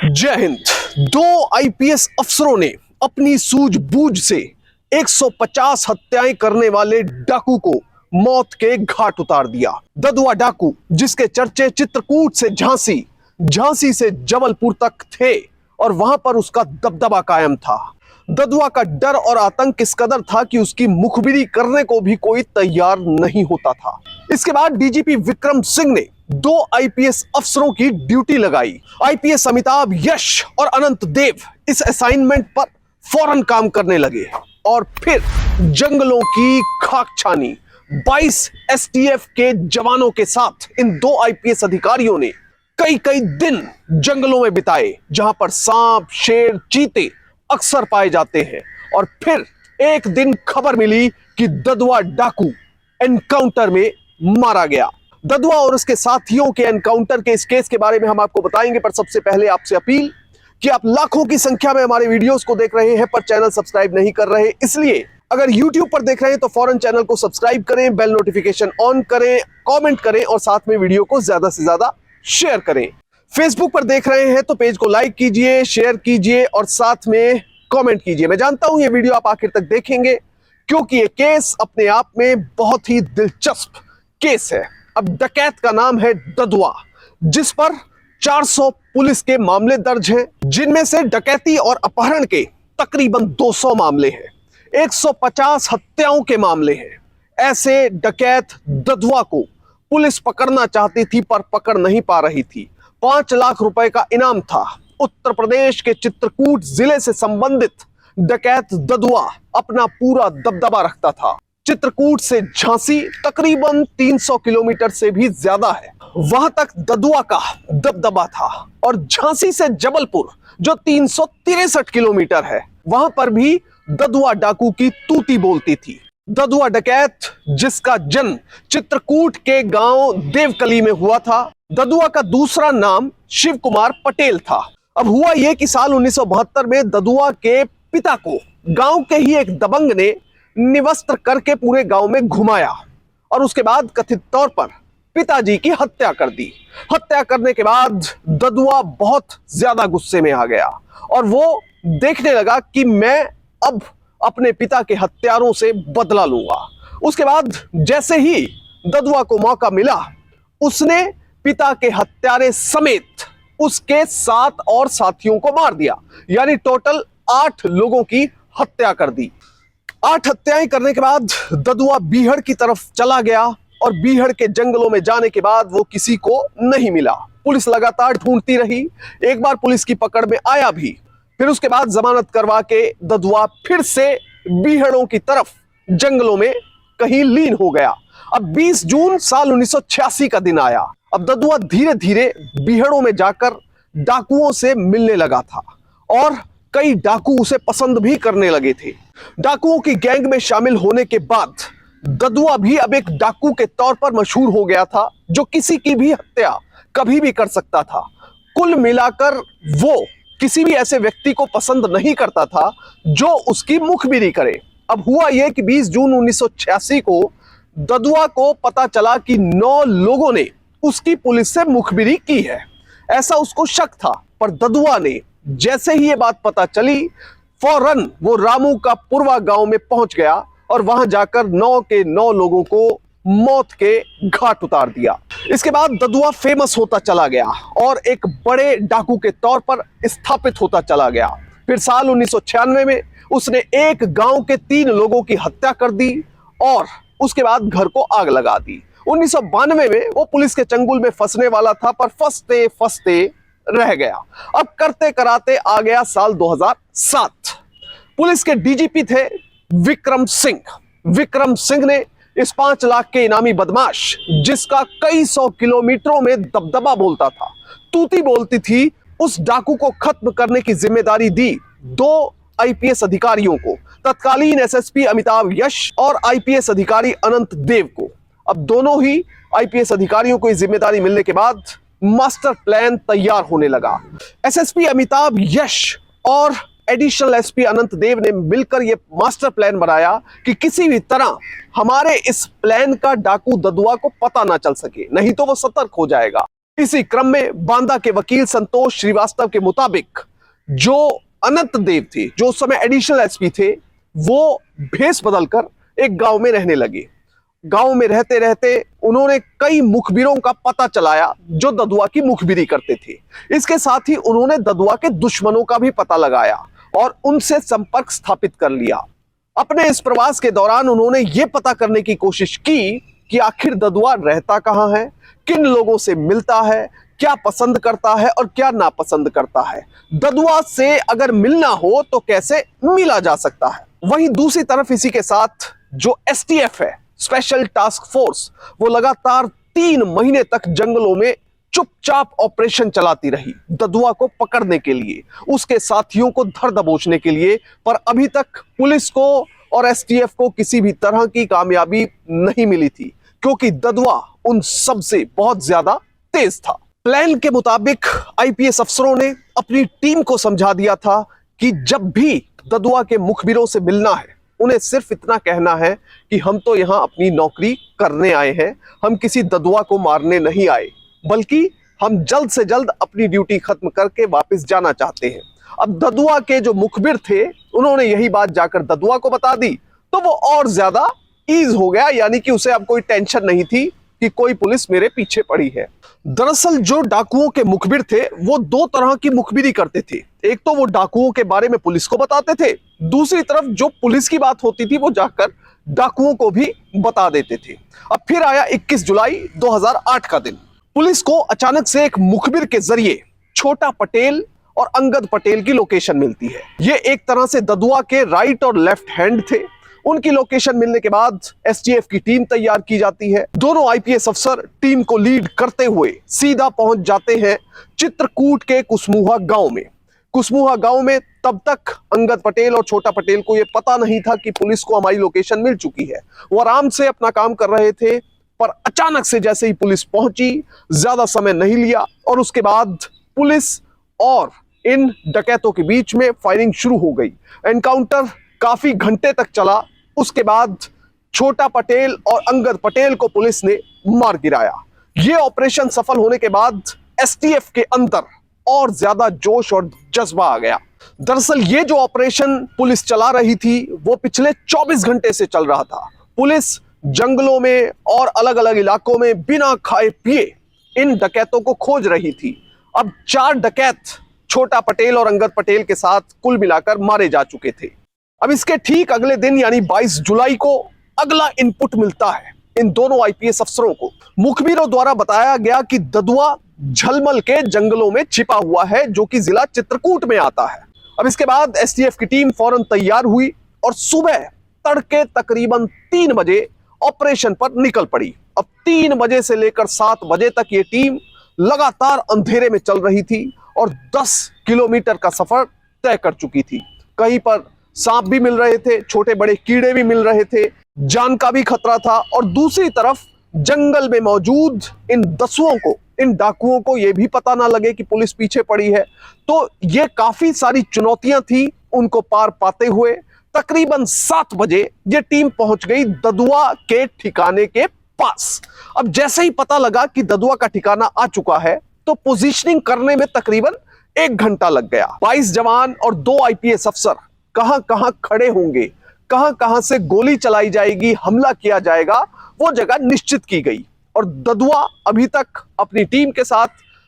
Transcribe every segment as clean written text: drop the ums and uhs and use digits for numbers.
जय हिंद। दो आईपीएस अफसरों ने अपनी सूझबूझ से 150 हत्याएं करने वाले डाकू को मौत के घाट उतार दिया। ददुआ डाकू, जिसके चर्चे चित्रकूट से झांसी, झांसी से जबलपुर तक थे और वहां पर उसका दबदबा कायम था। ददुआ का डर और आतंक इस कदर था कि उसकी मुखबिरी करने को भी कोई तैयार नहीं होता था। इसके बाद डीजीपी विक्रम सिंह ने दो आईपीएस अफसरों की ड्यूटी लगाई। आईपीएस अमिताभ यश और अनंत देव इस असाइनमेंट पर फौरन काम करने लगे और फिर जंगलों की खाक छानी। 22 एसटीएफ के जवानों के साथ इन दो आईपीएस अधिकारियों ने कई कई दिन जंगलों में बिताए, जहां पर सांप, शेर, चीते अक्सर पाए जाते हैं। और फिर एक दिन खबर मिली कि ददुआ डाकू एनकाउंटर में मारा गया। ददुआ और उसके साथियों के एनकाउंटर के इस केस के बारे में हम आपको बताएंगे, पर सबसे पहले आपसे अपील कि आप लाखों की संख्या में हमारे वीडियोस को देख रहे हैं पर चैनल सब्सक्राइब नहीं कर रहे, इसलिए अगर YouTube पर देख रहे हैं तो फौरन चैनल को सब्सक्राइब करें, बेल नोटिफिकेशन ऑन करें, कमेंट करें और साथ में वीडियो को ज्यादा से ज्यादा शेयर करें। फेसबुक पर देख रहे हैं तो पेज को लाइक कीजिए, शेयर कीजिए और साथ में कमेंट कीजिए। मैं जानता हूं ये वीडियो आप आखिर तक देखेंगे क्योंकि ये केस अपने आप में बहुत ही दिलचस्प केस है। अब डकैत का नाम है ददुआ, जिस पर 400 पुलिस के मामले दर्ज हैं, जिनमें से डकैती और अपहरण के तकरीबन 200 मामले हैं, 150 हत्याओं के मामले हैं। ऐसे डकैत ददुआ को पुलिस पकड़ना चाहती थी पर पकड़ नहीं पा रही थी। 5 लाख रुपए का इनाम था। उत्तर प्रदेश के चित्रकूट जिले से संबंधित डकैत ददुआ अपना पूरा दबदबा रखता था। चित्रकूट से झांसी तकरीबन 300 किलोमीटर से भी ज्यादा है, वहां तक ददुआ का दबदबा था। और झांसी से जबलपुर जो 363 किलोमीटर है, वहां पर भी ददुआ डाकू की तूती बोलती थी। ददुआ डकैत, जिसका जन्म चित्रकूट के गांव देवकली में हुआ था। ददुआ का दूसरा नाम शिव कुमार पटेल था। अब हुआ यह कि साल 1972 में ददुआ के पिता को गांव के ही एक दबंग ने निवस्त्र करके पूरे गांव में घुमाया और उसके बाद कथित तौर पर पिताजी की हत्या कर दी। हत्या करने के बाद ददुआ बहुत ज्यादा गुस्से में आ गया और वो देखने लगा कि मैं अब अपने पिता के हत्यारों से बदला लूंगा। उसके बाद जैसे ही ददुआ को मौका मिला, उसने पिता के हत्यारे समेत उसके 7 और साथियों को मार दिया, यानी टोटल 8 लोगों की हत्या कर दी। 8 हत्याएं करने के बाद ददुआ बीहड़ की तरफ चला गया और बीहड़ के जंगलों में जाने के बाद वो किसी को नहीं मिला। पुलिस लगातार ढूंढती रही, एक बार पुलिस की पकड़ में आया भी, फिर उसके बाद जमानत करवा के ददुआ फिर से बीहड़ों की तरफ जंगलों में कहीं लीन हो गया। अब 20 जून साल 1986 का दिन आया। अब ददुआ धीरे धीरे बीहड़ों में जाकर डाकुओं से मिलने लगा था और कई डाकू उसे पसंद भी करने लगे थे। डाकुओं की गैंग में शामिल होने के बाद ददुआ भी अब एक डाकू के तौर पर मशहूर हो गया था, जो किसी की भी हत्या कभी भी कर सकता था। कुल मिलाकर वो किसी भी ऐसे व्यक्ति को पसंद नहीं करता था जो उसकी मुखबिरी करे। अब हुआ यह कि 20 जून 1986 को ददुआ को पता चला कि 9 लोगों ने उसकी पुलिस से मुखबिरी की है, ऐसा उसको शक था। पर ददुआ ने जैसे ही ये बात पता चली, फौरन वो रामू का पुरवा गांव में पहुंच गया और वहां जाकर 9 के 9 लोगों को मौत के घाट उतार दिया। इसके बाद ददुआ फेमस होता चला गया और एक बड़े डाकू के तौर पर स्थापित होता चला गया। फिर साल 1996 में उसने एक गांव के 3 लोगों की हत्या कर दी और उसके बाद घर को आग लगा दी। 1992 में वो पुलिस के चंगुल में फंसने वाला था, पर फंसते फंसते रह गया। अब करते कराते आ गया साल 2007। पुलिस के डीजीपी थे विक्रम सिंह। विक्रम सिंह ने इस 5 लाख के इनामी बदमाश, जिसका कई 100 किलोमीटरों में दबदबा बोलता था, तूती बोलती थी, उस डाकू को खत्म करने की जिम्मेदारी दी 2 आईपीएस अधिकारियों को, तत्कालीन एसएसपी अमिताभ यश और आईपीएस अधिकारी अनंत देव को। अब दोनों ही आईपीएस अधिकारियों को जिम्मेदारी मिलने के बाद मास्टर प्लान तैयार होने लगा। एसएसपी अमिताभ यश और एडिशनल एसपी अनंत देव ने मिलकर यह मास्टर प्लान बनाया कि किसी भी तरह हमारे इस प्लान का डाकू ददुआ को पता ना चल सके, नहीं तो वो सतर्क हो जाएगा। इसी क्रम में बांदा के वकील संतोष श्रीवास्तव के मुताबिक जो अनंत देव थे, जो उस समय एडिशनल एसपी थे, वो भेष बदलकर एक गांव में रहने लगे। गांव में रहते रहते उन्होंने कई मुखबिरों का पता चलाया जो ददुआ की मुखबिरी करते थे। इसके साथ ही उन्होंने ददुआ के दुश्मनों का भी पता लगाया और उनसे संपर्क स्थापित कर लिया। अपने इस प्रवास के दौरान उन्होंने ये पता करने की कोशिश की कि आखिर ददुआ रहता कहां है, किन लोगों से मिलता है, क्या पसंद करता है और क्या नापसंद करता है। ददुआ से अगर मिलना हो तो कैसे मिला जा सकता है। वहीं दूसरी तरफ इसी के साथ जो एसटीएफ है, स्पेशल टास्क फोर्स, वो लगातार 3 महीने तक जंगलों में चुपचाप ऑपरेशन चलाती रही ददुआ को पकड़ने के लिए, उसके साथियों को धर दबोचने के लिए। पर अभी तक पुलिस को और एसटीएफ को किसी भी तरह की कामयाबी नहीं मिली थी, क्योंकि ददुआ उन सबसे बहुत ज्यादा तेज था। प्लान के मुताबिक आईपीएस अफसरों ने अपनी टीम को समझा दिया था कि जब भी ददुआ के मुखबिरों से मिलना है, उन्हें सिर्फ इतना कहना है कि हम तो यहां अपनी नौकरी करने आए हैं, हम किसी ददुआ को मारने नहीं आए, बल्कि हम जल्द से जल्द अपनी ड्यूटी खत्म करके वापस जाना चाहते हैं। अब ददुआ के जो मुखबिर थे, उन्होंने यही बात जाकर ददुआ को बता दी, तो वो और ज्यादा ईज हो गया, यानी कि उसे अब कोई टेंशन नहीं थी कि कोई पुलिस मेरे पीछे पड़ी है। दरअसल जो डाकुओं के मुखबिर थे, वो 2 तरह की मुखबिरी करते थे। एक तो वो डाकुओं के बारे में पुलिस को बताते थे, दूसरी तरफ जो पुलिस की बात होती थी वो जाकर डाकुओं को भी बता देते थे। अब फिर आया 21 जुलाई 2008 का दिन। पुलिस को अचानक से एक मुखबिर के जरिए छोटा पटेल और अंगद पटेल की लोकेशन मिलती है। ये एक तरह से ददुआ के राइट और लेफ्ट हैंड थे। उनकी लोकेशन मिलने के बाद एसटीएफ की टीम तैयार की जाती है। दोनों आईपीएस अफसर टीम को लीड करते हुए सीधा पहुंच जाते हैं चित्रकूट के कुसमुहा गांव में। कुसमुहा गांव में तब तक अंगद पटेल और छोटा पटेल को यह पता नहीं था कि पुलिस को हमारी लोकेशन मिल चुकी है। वो आराम से अपना काम कर रहे थे, पर अचानक से जैसे ही पुलिस पहुंची, ज्यादा समय नहीं लिया और उसके बाद पुलिस और इन डकैतों के बीच में फायरिंग शुरू हो गई। एनकाउंटर काफी घंटे तक चला। उसके बाद छोटा पटेल और अंगद पटेल को पुलिस ने मार गिराया। यह ऑपरेशन सफल होने के बाद एसटीएफ के अंदर और ज्यादा जोश और जज्बा आ गया। दरअसल ये जो ऑपरेशन पुलिस चला रही थी, वो पिछले 24 घंटे से चल रहा था। पुलिस जंगलों में और अलग अलग इलाकों में बिना खाए पिए इन डकैतों को खोज रही थी। अब 4 डकैत छोटा पटेल और अंगद पटेल के साथ कुल मिलाकर मारे जा चुके थे। अब इसके ठीक अगले दिन यानी 22 जुलाई को अगला इनपुट मिलता है इन दोनों आईपीएस अफसरों को। मुखबिरों द्वारा बताया गया कि ददुआ झलमल के जंगलों में छिपा हुआ है, जो कि जिला चित्रकूट में आता है। अब इसके बाद एसटीएफ की टीम फौरन तैयार हुई और सुबह तड़के तकरीबन 3 बजे ऑपरेशन पर निकल पड़ी। अब 3 बजे से लेकर 7 बजे तक ये टीम लगातार अंधेरे में चल रही थी और 10 किलोमीटर का सफर तय कर चुकी थी। कहीं पर सांप भी मिल रहे थे, छोटे बड़े कीड़े भी मिल रहे थे, जान का भी खतरा था। और दूसरी तरफ जंगल में मौजूद इन दसुओं को, इन डाकुओं को यह भी पता ना लगे कि पुलिस पीछे पड़ी है। तो ये काफी सारी चुनौतियां थी। उनको पार पाते हुए तकरीबन 7 बजे ये टीम पहुंच गई ददुआ के ठिकाने के पास। अब जैसे ही पता लगा कि ददुआ का ठिकाना आ चुका है, तो पोजीशनिंग करने में तकरीबन 1 घंटा लग गया। 22 जवान और 2 आईपीएस अफसर कहां कहां खड़े होंगे, कहां कहां से गोली चलाई जाएगी, हमला किया जाएगा, वो जगह निश्चित की गई। और ददुआ अभी तक अपनी टीम के साथ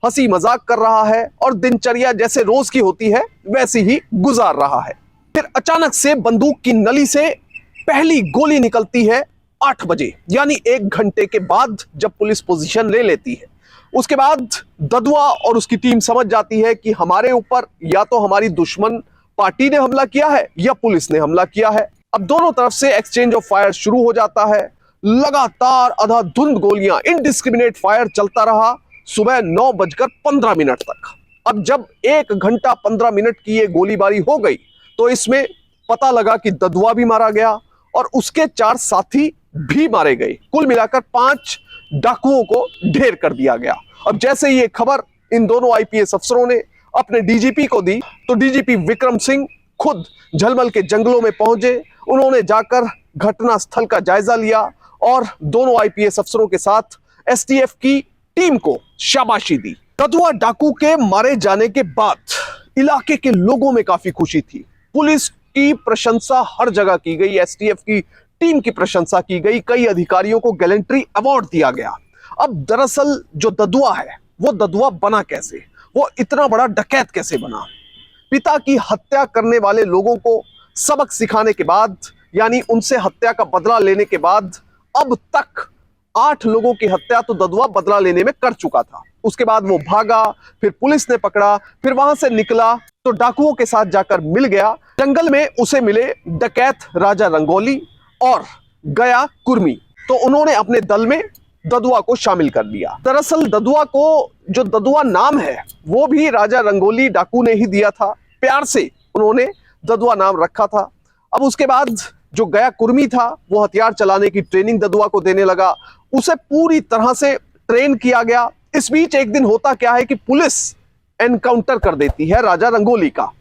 हंसी मजाक कर रहा है और दिनचर्या जैसे रोज की होती है वैसी ही गुजार रहा है। फिर अचानक से बंदूक की नली से पहली गोली निकलती है 8 बजे, यानी 1 घंटे के बाद जब पुलिस पोजीशन ले लेती है। उसके बाद ददुआ और उसकी टीम समझ जाती है कि हमारे ऊपर या तो हमारी दुश्मन पार्टी ने हमला किया है या पुलिस ने हमला किया है। अब दोनों तरफ से एक्सचेंज ऑफ फायर शुरू हो जाता है। लगातार अंधाधुंध गोलियां, इनडिस्क्रिमिनेट फायर चलता रहा सुबह 9:15 तक। अब जब 1 घंटा 15 मिनट की ये गोलीबारी हो गई, तो इसमें पता लगा कि ददुआ भी मारा गया और उसके 4 साथी भी मारे गए। कुल मिलाकर 5 डाकुओं को ढेर कर दिया गया। अब जैसे ये खबर इन दोनों आईपीएस अफसरों ने अपने डीजीपी को दी, तो डीजीपी विक्रम सिंह खुद झलमल के जंगलों में पहुंचे। उन्होंने जाकर घटना स्थल का जायजा लिया और दोनों आईपीएस अफसरों के साथ एसटीएफ की टीम को शाबाशी दी। ददुआ डाकू के मारे जाने के बाद इलाके के लोगों में काफी खुशी थी। पुलिस की प्रशंसा हर जगह की गई, एसटीएफ की टीम की प्रशंसा की गई, कई अधिकारियों को गैलेंट्री अवार्ड दिया गया। अब दरअसल जो ददुआ है वो ददुआ बना कैसे, वो इतना बड़ा डकैत कैसे बना? पिता की हत्या करने वाले लोगों को सबक सिखाने के बाद, यानी उनसे हत्या का बदला लेने के बाद, अब तक 8 लोगों की हत्या तो ददुआ बदला लेने में कर चुका था। उसके बाद वो भागा, फिर पुलिस ने पकड़ा, फिर वहां से निकला तो डाकुओं के साथ जाकर मिल गया। जंगल में उसे मिले डकैत राजा रंगोली और गया कुर्मी, तो उन्होंने अपने दल में ददुआ को शामिल कर लिया। दरअसल ददुआ को जो ददुआ नाम है वो भी राजा रंगोली डाकू ने ही दिया था, प्यार से उन्होंने ददुआ नाम रखा था। अब उसके बाद जो गया कुर्मी था वो हथियार चलाने की ट्रेनिंग ददुआ को देने लगा, उसे पूरी तरह से ट्रेन किया गया। इस बीच एक दिन होता क्या है कि पुलिस एनकाउंटर कर देती है राजा रंगोली का।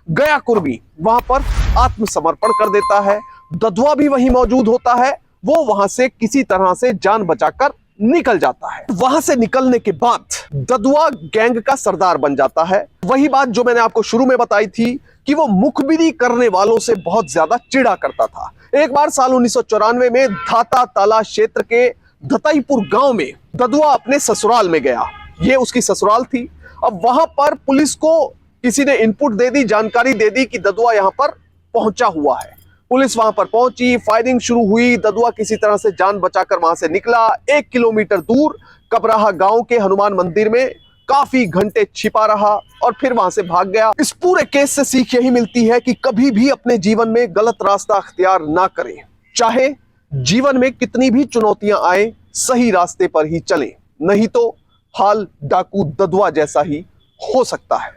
गया कुर्मी वहां पर आत्मसमर्पण कर देता है, ददुआ भी वहीं मौजूद होता है, वो वहां से किसी तरह से जान बचाकर निकल जाता है। वहां से निकलने के बाद ददुआ गैंग का सरदार बन जाता है। वही बात जो मैंने आपको शुरू में बताई थी कि वो मुखबिरी करने वालों से बहुत ज्यादा चिढ़ा करता था। एक बार साल 1994 में धाता ताला क्षेत्र के धतईपुर गांव में ददुआ अपने ससुराल में गया, ये उसकी ससुराल थी। अब वहां पर पुलिस को किसी ने इनपुट दे दी, जानकारी दे दी कि ददुआ यहां पर पहुंचा हुआ है। पुलिस वहां पर पहुंची, फायरिंग शुरू हुई, ददुआ किसी तरह से जान बचाकर वहां से निकला। 1 किलोमीटर दूर कबराहा गांव के हनुमान मंदिर में काफी घंटे छिपा रहा और फिर वहां से भाग गया। इस पूरे केस से सीख यही मिलती है कि कभी भी अपने जीवन में गलत रास्ता अख्तियार ना करें, चाहे जीवन में कितनी भी चुनौतियां आए, सही रास्ते पर ही चलें, नहीं तो हाल डाकू ददुआ जैसा ही हो सकता है।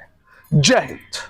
जय हिंद।